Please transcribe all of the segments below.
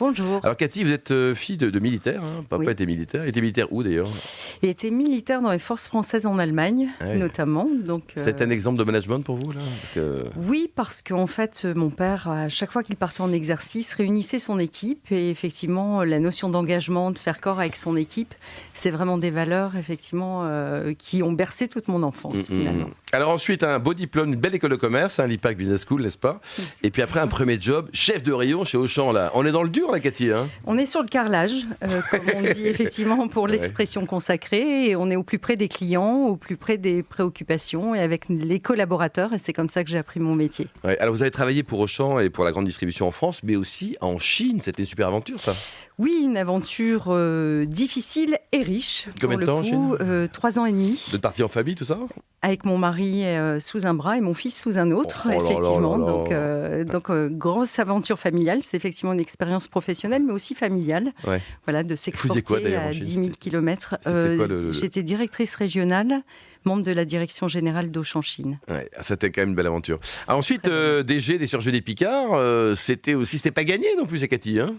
Bonjour. Alors Cathy, vous êtes fille de militaire, hein. Papa était militaire. Il était militaire où d'ailleurs? Il était militaire dans les forces françaises en Allemagne, notamment. Donc, c'est un exemple de management pour vous là? Oui, parce qu'en fait, mon père, à chaque fois qu'il partait en exercice, réunissait son équipe. Et effectivement, la notion d'engagement, de faire corps avec son équipe, c'est vraiment des valeurs effectivement, qui ont bercé toute mon enfance, finalement. Alors ensuite, un beau diplôme, une belle école de commerce, l'IPAC Business School, n'est-ce pas? Et puis après, un premier job, chef de rayon chez Auchan. Là. On est dans le dur, là, Cathy, hein? On est sur le carrelage, comme on dit effectivement pour l'expression consacrée. Et on est au plus près des clients, au plus près des préoccupations et avec les collaborateurs. Et c'est comme ça que j'ai appris mon métier. Ouais, alors vous avez travaillé pour Auchan et pour la grande distribution en France, mais aussi en Chine. C'était une super aventure, ça? Oui, une aventure difficile et riche. Combien de temps en Chine? 3 ans et demi. Vous êtes parti en famille, tout ça? Avec mon mari sous un bras et mon fils sous un autre, effectivement. Donc, grosse aventure familiale. C'est effectivement une expérience professionnelle, mais aussi familiale. Ouais. Voilà, de s'exporter à 10 000 km. J'étais directrice régionale, membre de la direction générale d'Auchan Chine. Ouais, c'était quand même une belle aventure. Alors ensuite, DG des surgelés Picard, c'était pas gagné non plus, c'est Cathy, hein?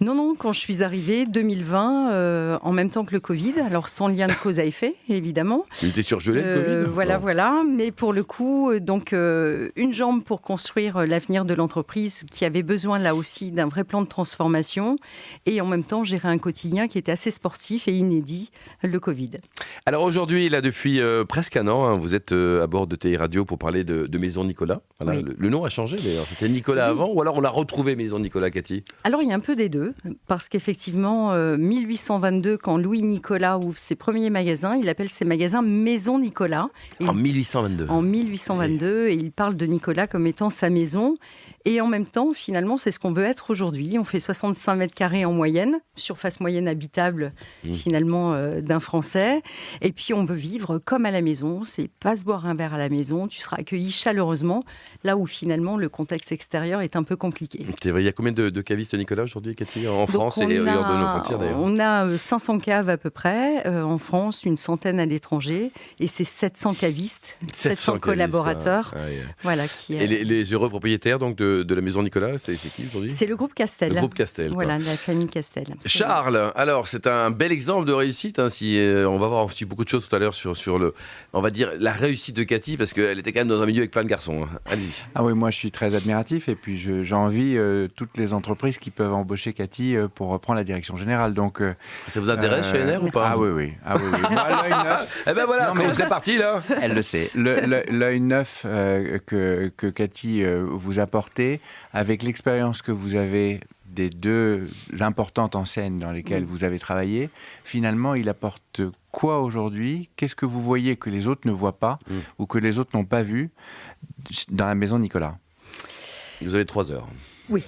Non, quand je suis arrivée, 2020, en même temps que le Covid, alors sans lien de cause à effet, évidemment. Il était surgelé, le Covid? Voilà. Mais pour le coup, donc, une jambe pour construire l'avenir de l'entreprise qui avait besoin, là aussi, d'un vrai plan de transformation. Et en même temps, gérer un quotidien qui était assez sportif et inédit, le Covid. Alors aujourd'hui, là, depuis presque un an, vous êtes à bord de TI Radio pour parler de Maison Nicolas. Voilà, oui. Le nom a changé, d'ailleurs. C'était Nicolas avant, ou alors on l'a retrouvé Maison Nicolas, Cathy? Alors, il y a un peu des deux. Parce qu'effectivement, 1822, quand Louis Nicolas ouvre ses premiers magasins, il appelle ses magasins Maison Nicolas. En 1822. En 1822, et il parle de Nicolas comme étant sa maison. Et en même temps, finalement, c'est ce qu'on veut être aujourd'hui. On fait 65 mètres carrés en moyenne, surface moyenne habitable, finalement, d'un Français. Et puis, on veut vivre comme à la maison. C'est pas se boire un verre à la maison. Tu seras accueilli chaleureusement, là où finalement, le contexte extérieur est un peu compliqué. C'est vrai, il y a combien de cavistes Nicolas aujourd'hui, Cathy, en France et hors de nos frontières d'ailleurs? On a 500 caves à peu près en France, une centaine à l'étranger, et c'est 700 cavistes, 700 collaborateurs. Voilà, et les heureux propriétaires donc de la Maison Nicolas, c'est qui aujourd'hui? C'est le groupe Castel. Le groupe Castel. Voilà, la famille Castel. Absolument. Charles, alors c'est un bel exemple de réussite. Hein, on va voir aussi beaucoup de choses tout à l'heure sur on va dire la réussite de Cathy, parce qu'elle était quand même dans un milieu avec plein de garçons. Hein. Allez-y. Ah oui, moi je suis très admiratif et puis j'envie toutes les entreprises qui peuvent embaucher Cathy pour reprendre la direction générale. Donc, ça vous intéresse chez NR ou pas? Ah oui. Moi, l'œil neuf. Eh ben voilà, quand vous serez parti là. Elle le sait. L'œil neuf que Cathy vous apportez, avec l'expérience que vous avez des deux importantes enseignes dans lesquelles vous avez travaillé, finalement, il apporte quoi aujourd'hui? Qu'est-ce que vous voyez que les autres ne voient pas ou que les autres n'ont pas vu dans la Maison Nicolas? Vous avez 3 heures. Oui.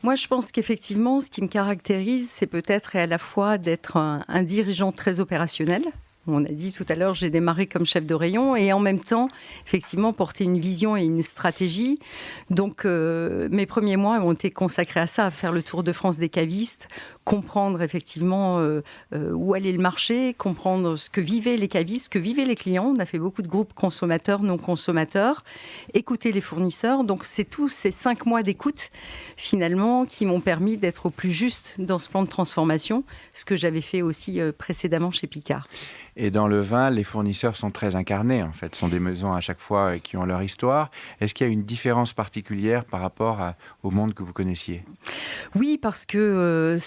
Moi, je pense qu'effectivement, ce qui me caractérise, c'est peut-être à la fois d'être un dirigeant très opérationnel. On a dit tout à l'heure, j'ai démarré comme chef de rayon et en même temps, effectivement, porter une vision et une stratégie. Donc, mes premiers mois ont été consacrés à ça, à faire le tour de France des cavistes, comprendre effectivement où allait le marché, comprendre ce que vivaient les cavistes, ce que vivaient les clients. On a fait beaucoup de groupes consommateurs, non consommateurs, écouter les fournisseurs. Donc, c'est tous ces 5 mois d'écoute, finalement, qui m'ont permis d'être au plus juste dans ce plan de transformation, ce que j'avais fait aussi précédemment chez Picard. Et dans le vin, les fournisseurs sont très incarnés, en fait. Ce sont des maisons à chaque fois qui ont leur histoire. Est-ce qu'il y a une différence particulière par rapport au monde que vous connaissiez? Oui, parce que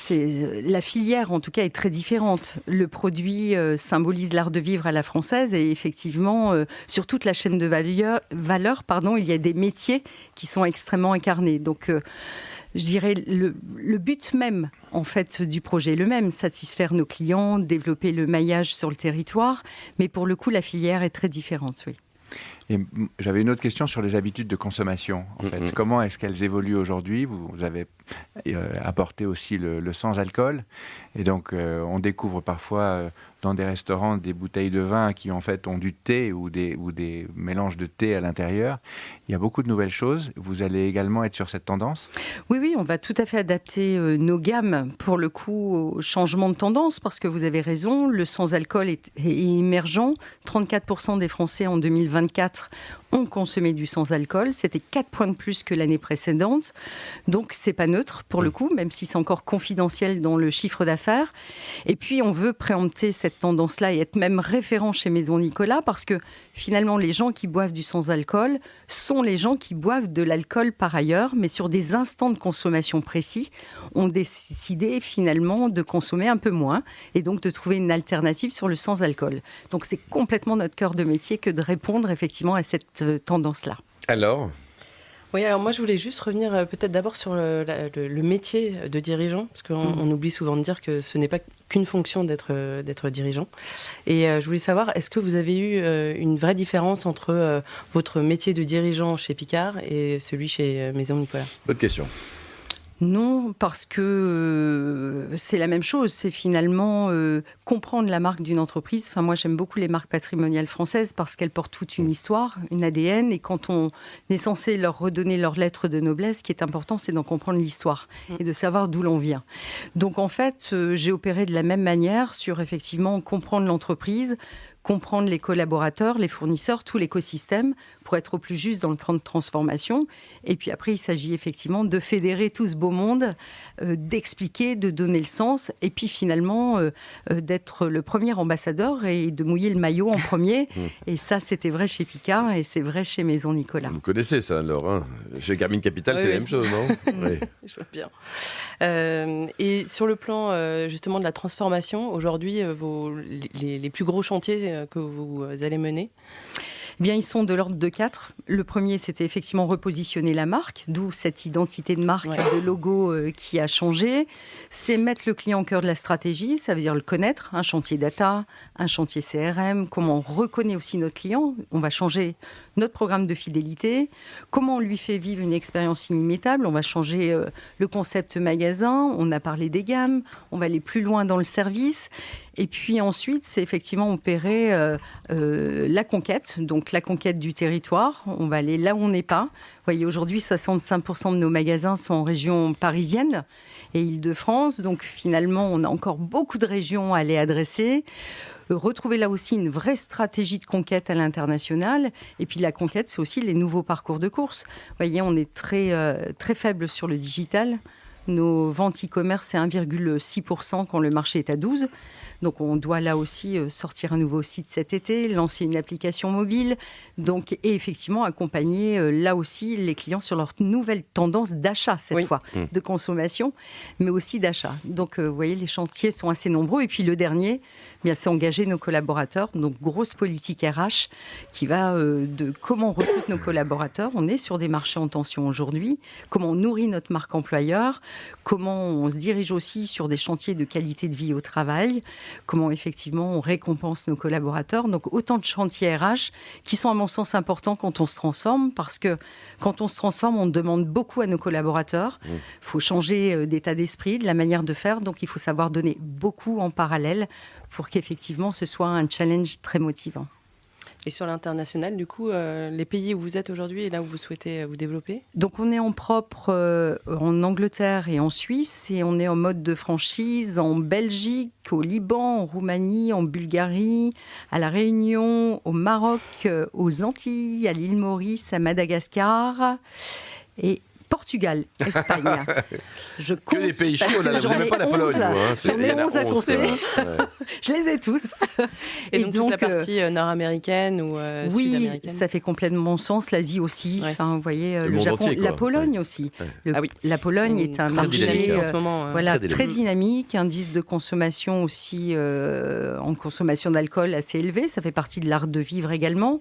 la filière, en tout cas, est très différente. Le produit symbolise l'art de vivre à la française et effectivement, sur toute la chaîne de valeur, il y a des métiers qui sont extrêmement incarnés. Donc, je dirais, le but même, en fait, du projet est le même, satisfaire nos clients, développer le maillage sur le territoire. Mais pour le coup, la filière est très différente, oui. Et j'avais une autre question sur les habitudes de consommation. En fait. Comment est-ce qu'elles évoluent aujourd'hui? Vous avez apporté aussi le sans-alcool. Et donc, on découvre parfois dans des restaurants des bouteilles de vin qui, en fait, ont du thé ou des mélanges de thé à l'intérieur. Il y a beaucoup de nouvelles choses. Vous allez également être sur cette tendance? Oui, on va tout à fait adapter nos gammes, pour le coup, au changement de tendance, parce que vous avez raison, le sans-alcool est émergent. 34% des Français en 2024 2024 ont consommé du sans-alcool. C'était 4 points de plus que l'année précédente. Donc, c'est pas neutre pour le coup, même si c'est encore confidentiel dans le chiffre d'affaires. Et puis, on veut préempter cette tendance-là et être même référent chez Maison Nicolas parce que finalement, les gens qui boivent du sans-alcool sont les gens qui boivent de l'alcool par ailleurs, mais sur des instants de consommation précis, ont décidé finalement de consommer un peu moins et donc de trouver une alternative sur le sans-alcool. Donc c'est complètement notre cœur de métier que de répondre effectivement à cette tendance-là. Alors ? Oui, alors moi je voulais juste revenir peut-être d'abord sur le métier de dirigeant, parce qu'on oublie souvent de dire que ce n'est pas qu'une fonction d'être dirigeant. Et je voulais savoir, est-ce que vous avez eu une vraie différence entre votre métier de dirigeant chez Picard et celui chez Maison Nicolas ? Bonne question. Non, parce que c'est la même chose. C'est finalement comprendre la marque d'une entreprise. Enfin, moi, j'aime beaucoup les marques patrimoniales françaises parce qu'elles portent toute une histoire, une ADN. Et quand on est censé leur redonner leur lettre de noblesse, ce qui est important, c'est d'en comprendre l'histoire et de savoir d'où l'on vient. Donc, en fait, j'ai opéré de la même manière sur, effectivement, comprendre l'entreprise, comprendre les collaborateurs, les fournisseurs, tout l'écosystème pour être au plus juste dans le plan de transformation. Et puis après, il s'agit effectivement de fédérer tout ce beau monde, d'expliquer, de donner le sens et puis finalement d'être le premier ambassadeur et de mouiller le maillot en premier. Et ça, c'était vrai chez Picard et c'est vrai chez Maison Nicolas. Vous connaissez ça alors, hein ? Chez Carmine Capital, c'est la même chose, non ? Oui. Je vois bien. Et sur le plan justement de la transformation, aujourd'hui, les plus gros chantiers que vous allez mener ? Eh bien, ils sont de l'ordre de 4. Le premier, c'était effectivement repositionner la marque, d'où cette identité de marque, de logo qui a changé. C'est mettre le client au cœur de la stratégie, ça veut dire le connaître, un chantier data, un chantier CRM, comment on reconnaît aussi notre client. On va changer notre programme de fidélité, comment on lui fait vivre une expérience inimitable. On va changer le concept magasin, on a parlé des gammes, on va aller plus loin dans le service. Et puis ensuite, c'est effectivement opérer la conquête, donc la conquête du territoire. On va aller là où on n'est pas. Vous voyez, aujourd'hui, 65% de nos magasins sont en région parisienne et Île-de-France. Donc finalement, on a encore beaucoup de régions à aller adresser. Retrouver là aussi une vraie stratégie de conquête à l'international. Et puis la conquête, c'est aussi les nouveaux parcours de course. Vous voyez, on est très faible sur le digital. Nos ventes e-commerce, c'est 1,6% quand le marché est à 12%. Donc, on doit là aussi sortir un nouveau site cet été, lancer une application mobile. Donc, et effectivement, accompagner là aussi les clients sur leur nouvelle tendance d'achat cette fois, de consommation, mais aussi d'achat. Donc, vous voyez, les chantiers sont assez nombreux. Et puis, le dernier, bien, c'est engager nos collaborateurs. Donc, grosse politique RH qui va de comment on recrute nos collaborateurs. On est sur des marchés en tension aujourd'hui. Comment on nourrit notre marque employeur. Comment on se dirige aussi sur des chantiers de qualité de vie au travail. Comment effectivement on récompense nos collaborateurs. Donc autant de chantiers RH qui sont à mon sens importants quand on se transforme, parce que quand on se transforme, on demande beaucoup à nos collaborateurs. Il faut changer d'état d'esprit, de la manière de faire, donc il faut savoir donner beaucoup en parallèle pour qu'effectivement ce soit un challenge très motivant. Et sur l'international, du coup, les pays où vous êtes aujourd'hui et là où vous souhaitez vous développer ? Donc on est en propre en Angleterre et en Suisse, et on est en mode de franchise en Belgique, au Liban, en Roumanie, en Bulgarie, à La Réunion, au Maroc, aux Antilles, à l'île Maurice, à Madagascar et Portugal, Espagne. Je compte. Que des pays chauds, là, vous n'avez pas la Pologne. J'en ai 11 à compter. Je les ai tous. Et donc toute la partie nord-américaine ou sud-américaine ? Oui, ça fait complètement sens. L'Asie aussi. Ouais. Enfin, vous voyez, le Japon, entier, la Pologne aussi. La Pologne est un marché en ce moment, très dynamique, indice de consommation aussi en consommation d'alcool assez élevé. Ça fait partie de l'art de vivre également.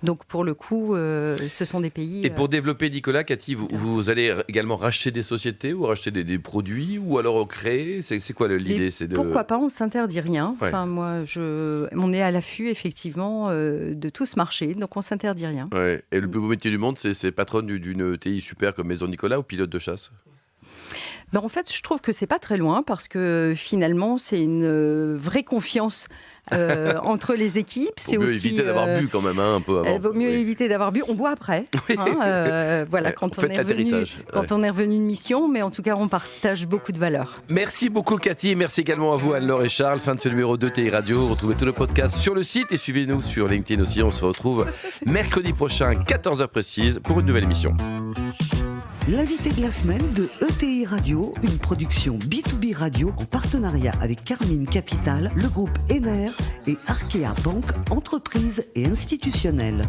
Donc pour le coup, ce sont des pays. Et pour développer, Nicolas, Cathy, vous allez également racheter des sociétés ou racheter des produits ou alors créer ? C'est quoi l'idée ? Pourquoi pas ? On ne s'interdit rien. Ouais. Enfin, on est à l'affût effectivement de tout ce marché, donc on ne s'interdit rien. Ouais. Et le plus beau métier du monde, c'est patronne d'une TI super comme Maison Nicolas ou pilote de chasse ? En fait, je trouve que c'est pas très loin parce que finalement, c'est une vraie confiance entre les équipes. C'est aussi éviter d'avoir bu quand même un peu avant. Il vaut mieux éviter d'avoir bu. On boit après. Voilà, quand on est revenu de mission, mais en tout cas, on partage beaucoup de valeurs. Merci beaucoup Cathy, merci également à vous Anne-Laure et Charles. Fin de ce numéro de TI Radio. Retrouvez tout le podcast sur le site et suivez-nous sur LinkedIn aussi. On se retrouve mercredi prochain, 14h précise, pour une nouvelle émission. L'invité de la semaine de ETI Radio, une production B2B Radio en partenariat avec Carmine Capital, le groupe Ener et Arkea Banque, entreprise et institutionnelle.